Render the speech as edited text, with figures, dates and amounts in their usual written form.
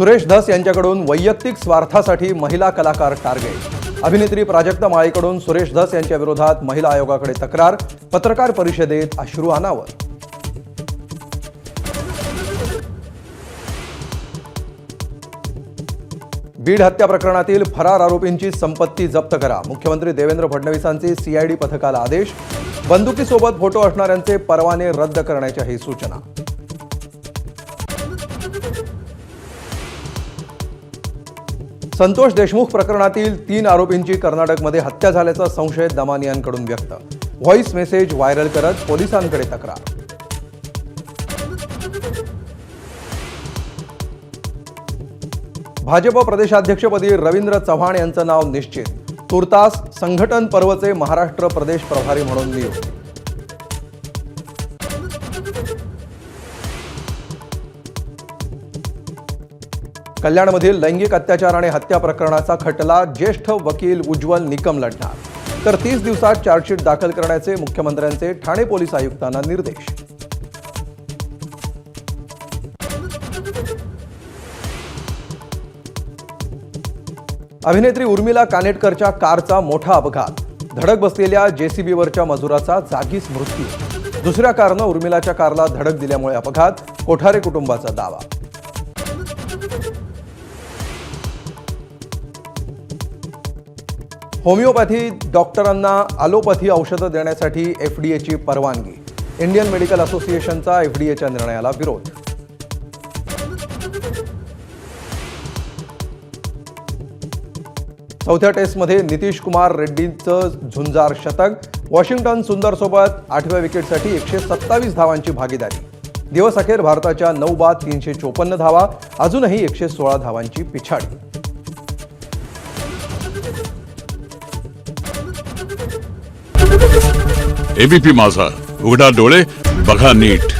सुरेश धस यांच्याकडून वैयक्तिक स्वार्थासाठी महिला कलाकार टार्गेट। अभिनेत्री प्राजक्ता माळीकडून सुरेश धस यांच्या विरोधात महिला आयोगाकडे तक्रार। पत्रकार परिषदेत अश्रू अनावर। बीड हत्या प्रकरणातील फरार आरोपींची संपत्ती जप्त करा। मुख्यमंत्री देवेंद्र फडणवीसांचे सीआयडी पथकाला आदेश। बंदुकीसोबत फोटो असणाऱ्यांचे परवाने रद्द करण्याच्याही सूचना। संतोष देशमुख प्रकरणातील 3 आरोपींची कर्नाटकमध्ये हत्या झाल्याचा संशय दमानियांकडून व्यक्त। व्हॉइस मेसेज व्हायरल करत पोलिसांकडे तक्रार। भाजप प्रदेशाध्यक्षपदी रवींद्र चव्हाण यांचं नाव निश्चित। तुर्तास संघटन पर्वचे महाराष्ट्र प्रदेश प्रभारी म्हणून नियुक्ती। कल्याणमधील लैंगिक अत्याचार आणि हत्या प्रकरणाचा खटला ज्येष्ठ वकील उज्ज्वल निकम लढणार। तर 30 दिवसात चार्जशीट दाखल करण्याचे मुख्यमंत्र्यांचे ठाणे पोलीस आयुक्तांना निर्देश। अभिनेत्री उर्मिला कानेटकरच्या कारचा मोठा अपघात। धडक बसलेल्या जेसीबीवरच्या मजुराचा जागीच मृत्यू। दुसऱ्या कारनं उर्मिलाच्या कारला धडक दिल्यामुळे अपघात। कोठारे कुटुंबाचा दावा। होमिओपॅथी डॉक्टरांना ॲलोपॅथी औषधं देण्यासाठी एफडीएची परवानगी। इंडियन मेडिकल असोसिएशनचा एफडीएच्या निर्णयाला विरोध। चौथ्या टेस्टमध्ये नितीश कुमार रेड्डींचं झुंजार शतक। वॉशिंग्टन सुंदरसोबत 8व्या विकेटसाठी 127 धावांची भागीदारी। दिवस अखेर भारताच्या 9 बाद 354 धावा। अजूनही 116 धावांची पिछाडी। एबीपी माझा, उघडा डोळे बघा नीट।